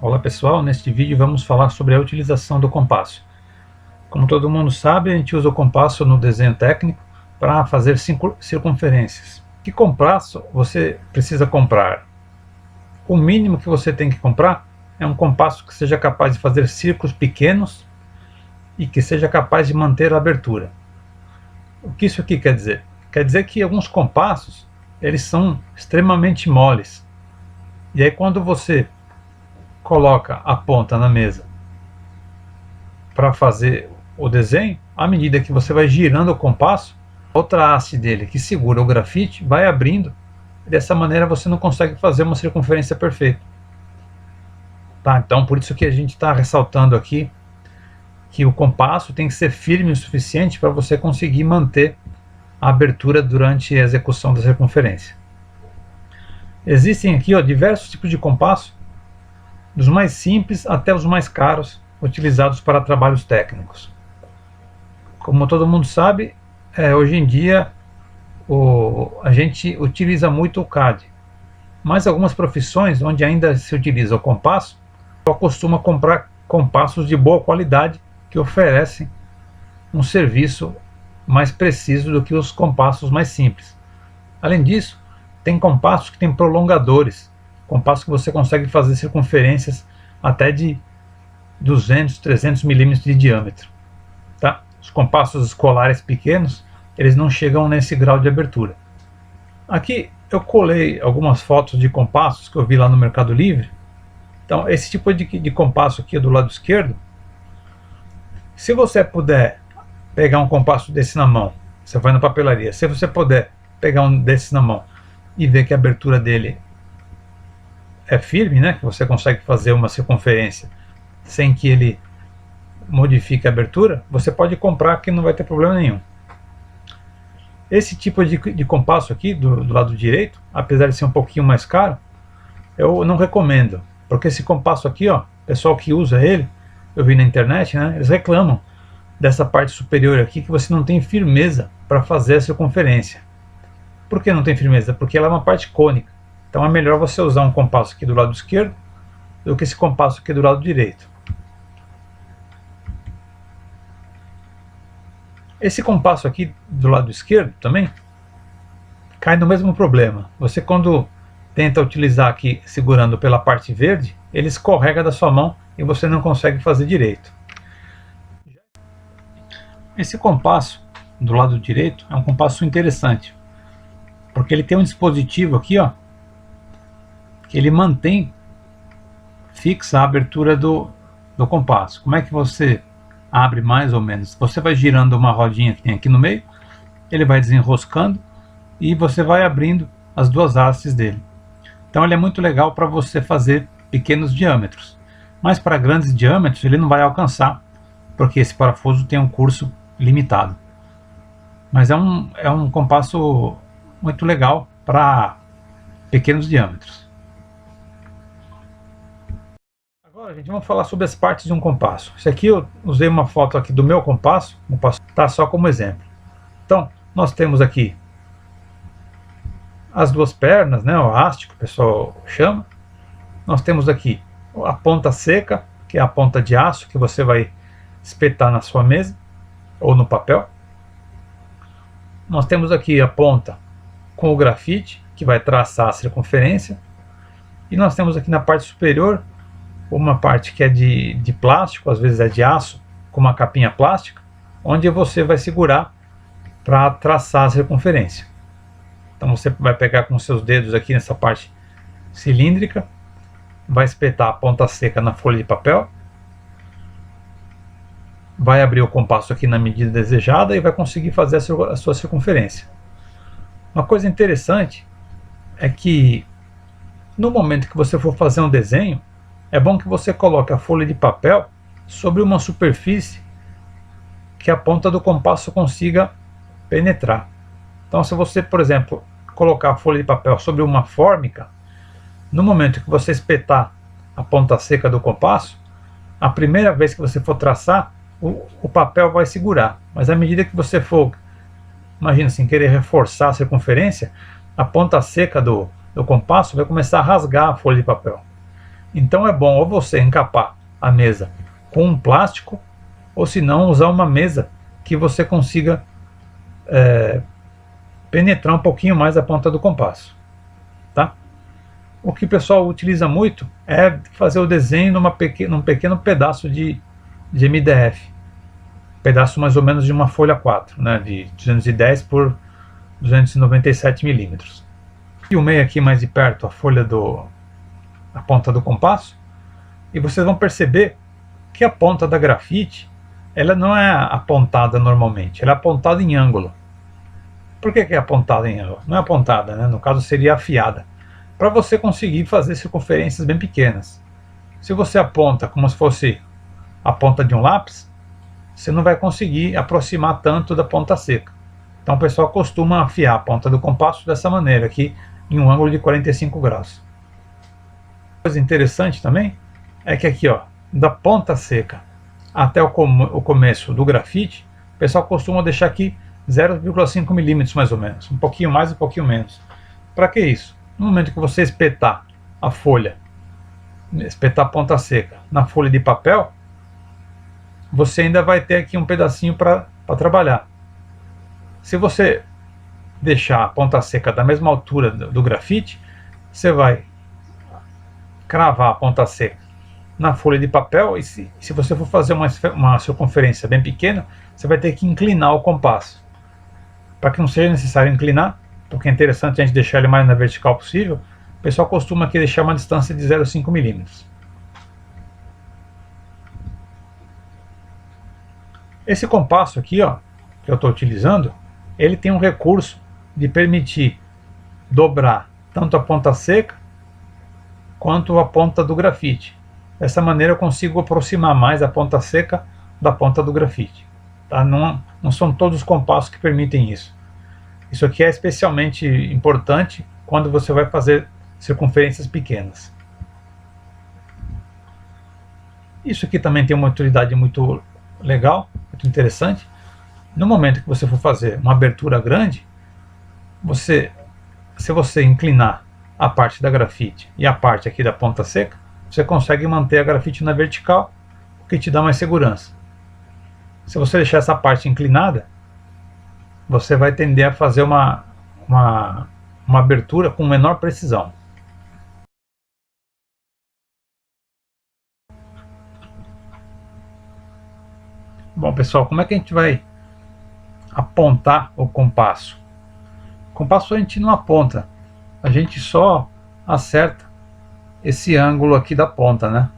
Olá pessoal, neste vídeo vamos falar sobre a utilização do compasso. Como todo mundo sabe, a gente usa o compasso no desenho técnico para fazer circunferências. Que compasso você precisa comprar? O mínimo que você tem que comprar é um compasso que seja capaz de fazer círculos pequenos e que seja capaz de manter a abertura. O que isso aqui quer dizer? Quer dizer que alguns compassos eles são extremamente moles. E aí quando você coloca a ponta na mesa para fazer o desenho, à medida que você vai girando o compasso, outra haste dele que segura o grafite vai abrindo, e dessa maneira você não consegue fazer uma circunferência perfeita. Tá? Então por isso que a gente está ressaltando aqui que o compasso tem que ser firme o suficiente para você conseguir manter a abertura durante a execução da circunferência. Existem aqui diversos tipos de compasso, dos mais simples até os mais caros, utilizados para trabalhos técnicos. Como todo mundo sabe, hoje em dia a gente utiliza muito o CAD, mas algumas profissões onde ainda se utiliza o compasso, só costuma comprar compassos de boa qualidade que oferecem um serviço mais preciso do que os compassos mais simples. Além disso, tem compassos que têm prolongadores, compassos que você consegue fazer circunferências até de 200, 300 milímetros de diâmetro. Tá? Os compassos escolares pequenos, eles não chegam nesse grau de abertura. Aqui eu colei algumas fotos de compassos que eu vi lá no Mercado Livre. Então esse tipo de compasso aqui do lado esquerdo, se você puder pegar um compasso desse na mão, você vai na papelaria, se você puder pegar um desse na mão e ver que a abertura dele é firme, né, que você consegue fazer uma circunferência sem que ele modifique a abertura, você pode comprar que não vai ter problema nenhum. Esse tipo de compasso aqui do lado direito, apesar de ser um pouquinho mais caro, eu não recomendo, porque esse compasso aqui, ó, pessoal que usa ele, eu vi na internet, né, eles reclamam dessa parte superior aqui que você não tem firmeza para fazer a circunferência. Por que não tem firmeza? Porque ela é uma parte cônica. Então é melhor você usar um compasso aqui do lado esquerdo do que esse compasso aqui do lado direito. Esse compasso aqui do lado esquerdo também cai no mesmo problema. Você quando tenta utilizar aqui segurando pela parte verde, ele escorrega da sua mão e você não consegue fazer direito. Esse compasso do lado direito é um compasso interessante, porque ele tem um dispositivo aqui, ó, que ele mantém fixa a abertura do compasso. Como é que você abre mais ou menos? Você vai girando uma rodinha que tem aqui no meio, ele vai desenroscando e você vai abrindo as duas hastes dele. Então ele é muito legal para você fazer pequenos diâmetros, mas para grandes diâmetros ele não vai alcançar, porque esse parafuso tem um curso limitado. Mas é um compasso muito legal para pequenos diâmetros. Agora, gente, vamos falar sobre as partes de um compasso. Isso aqui eu usei uma foto aqui do meu compasso, tá só como exemplo. Então, nós temos aqui as duas pernas, né, o haste que o pessoal chama. Nós temos aqui a ponta seca, que é a ponta de aço que você vai espetar na sua mesa ou no papel. Nós temos aqui a ponta com o grafite, que vai traçar a circunferência. E nós temos aqui na parte superior uma parte que é de plástico, às vezes é de aço, com uma capinha plástica, onde você vai segurar para traçar a circunferência. Então você vai pegar com seus dedos aqui nessa parte cilíndrica, vai espetar a ponta seca na folha de papel, vai abrir o compasso aqui na medida desejada e vai conseguir fazer a sua circunferência. Uma coisa interessante é que no momento que você for fazer um desenho, é bom que você coloque a folha de papel sobre uma superfície que a ponta do compasso consiga penetrar. Então se você, por exemplo, colocar a folha de papel sobre uma fórmica, no momento que você espetar a ponta seca do compasso, a primeira vez que você for traçar, o papel vai segurar, mas à medida que você for, imagina assim, querer reforçar a circunferência, a ponta seca do compasso vai começar a rasgar a folha de papel. Então é bom ou você encapar a mesa com um plástico, ou se não, usar uma mesa que você consiga penetrar um pouquinho mais a ponta do compasso, tá? O que o pessoal utiliza muito é fazer o desenho num pequeno pedaço de MDF, pedaço mais ou menos de uma folha 4, né, de 210 por 297 milímetros. Filmei aqui mais de perto a ponta do compasso, e vocês vão perceber que a ponta da grafite ela não é apontada normalmente, ela é apontada em ângulo. Por que é apontada em ângulo? Não é apontada, né? No caso seria afiada, para você conseguir fazer circunferências bem pequenas. Se você aponta como se fosse a ponta de um lápis, você não vai conseguir aproximar tanto da ponta seca. Então o pessoal costuma afiar a ponta do compasso dessa maneira, aqui em um ângulo de 45 graus. Coisa interessante também é que aqui, ó, da ponta seca até o começo do grafite, o pessoal costuma deixar aqui 0,5 milímetros mais ou menos, um pouquinho mais, um pouquinho menos. Para que isso? No momento que você espetar a folha, espetar a ponta seca na folha de papel, você ainda vai ter aqui um pedacinho para trabalhar. Se você deixar a ponta seca da mesma altura do grafite, você vai cravar a ponta seca na folha de papel, e se você for fazer uma circunferência bem pequena, você vai ter que inclinar o compasso. Para que não seja necessário inclinar, porque é interessante a gente deixar ele mais na vertical possível, o pessoal costuma aqui deixar uma distância de 0,5 milímetros. Esse compasso aqui, ó, que eu estou utilizando, ele tem um recurso de permitir dobrar tanto a ponta seca quanto a ponta do grafite. Dessa maneira eu consigo aproximar mais a ponta seca da ponta do grafite. Tá? Não são todos os compassos que permitem isso. Isso aqui é especialmente importante quando você vai fazer circunferências pequenas. Isso aqui também tem uma utilidade muito legal, muito interessante. No momento que você for fazer uma abertura grande, se você inclinar a parte da grafite e a parte aqui da ponta seca, você consegue manter a grafite na vertical, o que te dá mais segurança. Se você deixar essa parte inclinada, você vai tender a fazer uma abertura com menor precisão. Bom, pessoal, como é que a gente vai apontar o compasso? O compasso a gente não aponta, a gente só acerta esse ângulo aqui da ponta, né?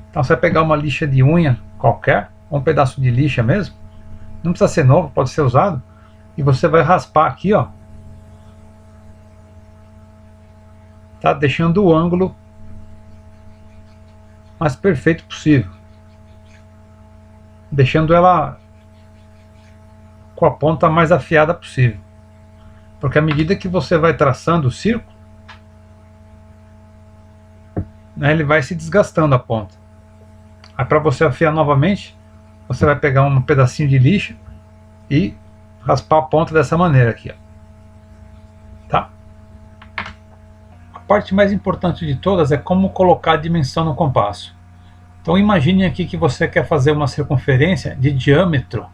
Então você vai pegar uma lixa de unha qualquer, ou um pedaço de lixa mesmo, não precisa ser novo, pode ser usado, e você vai raspar aqui, ó, tá? Deixando o ângulo mais perfeito possível, deixando ela com a ponta mais afiada possível, porque à medida que você vai traçando o círculo, né, ele vai se desgastando a ponta. Aí para você afiar novamente, você vai pegar um pedacinho de lixa e raspar a ponta dessa maneira aqui, ó. Tá? A parte mais importante de todas é como colocar a dimensão no compasso. Então imagine aqui que você quer fazer uma circunferência de diâmetro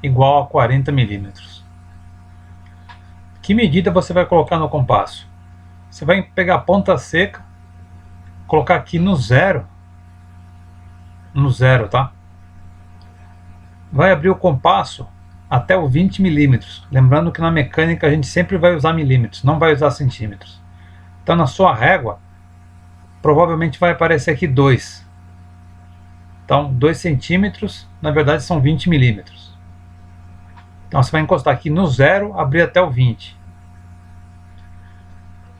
igual a 40 milímetros. Que medida você vai colocar no compasso? Você vai pegar a ponta seca, colocar aqui no zero, tá? Vai abrir o compasso até o 20 milímetros. Lembrando que na mecânica a gente sempre vai usar milímetros, não vai usar centímetros. Então na sua régua, provavelmente vai aparecer aqui 2. Então 2 centímetros, na verdade são 20 milímetros. Então você vai encostar aqui no zero, abrir até o 20.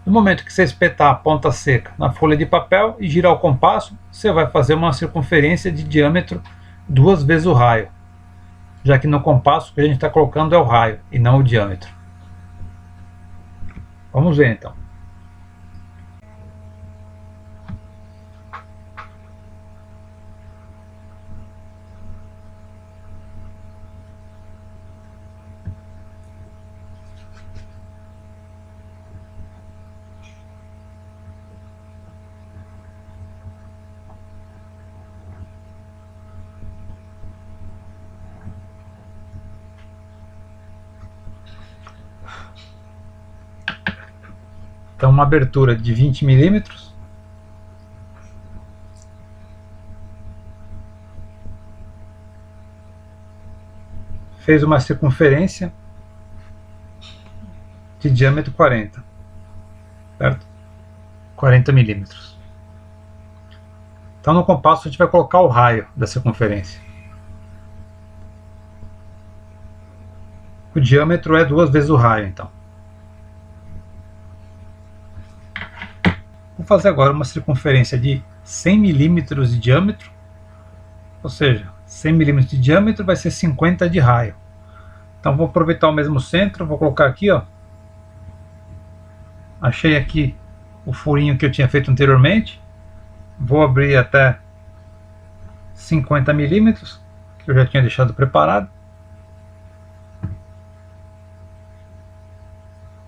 No momento que você espetar a ponta seca na folha de papel e girar o compasso, você vai fazer uma circunferência de diâmetro 2 vezes o raio, já que no compasso o que a gente está colocando é o raio e não o diâmetro. Vamos ver então. Então uma abertura de 20 milímetros. Fez uma circunferência de diâmetro 40, certo? 40 milímetros. Então no compasso a gente vai colocar o raio da circunferência. O diâmetro é 2 vezes o raio, então. Vou fazer agora uma circunferência de 100 milímetros de diâmetro, ou seja, 100 milímetros de diâmetro vai ser 50 de raio. Então vou aproveitar o mesmo centro, vou colocar aqui, ó. Achei aqui o furinho que eu tinha feito anteriormente. Vou abrir até 50 milímetros, que eu já tinha deixado preparado.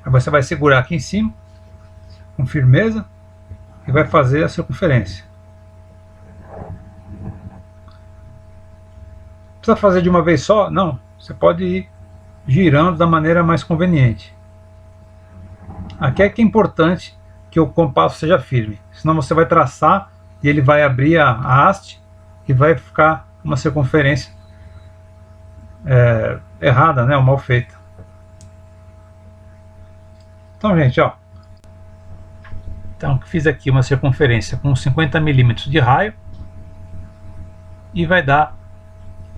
Aí você vai segurar aqui em cima, com firmeza, e vai fazer a circunferência. Precisa fazer de uma vez só? Não, você pode ir girando da maneira mais conveniente. Aqui é que é importante que o compasso seja firme, senão você vai traçar e ele vai abrir a haste e vai ficar uma circunferência errada, né, ou mal feita. Então, gente, ó, então fiz aqui uma circunferência com 50 milímetros de raio e vai dar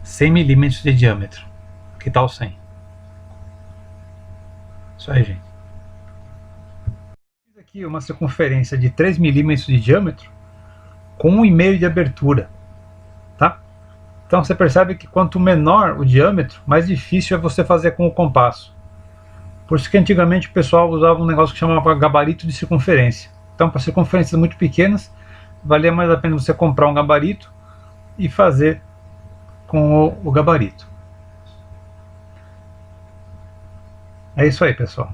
100 milímetros de diâmetro. Que tal 100? Isso aí, gente. Fiz aqui uma circunferência de 3 milímetros de diâmetro com 1,5 de abertura, tá? Então você percebe que quanto menor o diâmetro, mais difícil é você fazer com o compasso. Por isso que antigamente o pessoal usava um negócio que chamava gabarito de circunferência. Então, para circunferências muito pequenas, valia mais a pena você comprar um gabarito e fazer com o gabarito. É isso aí, pessoal.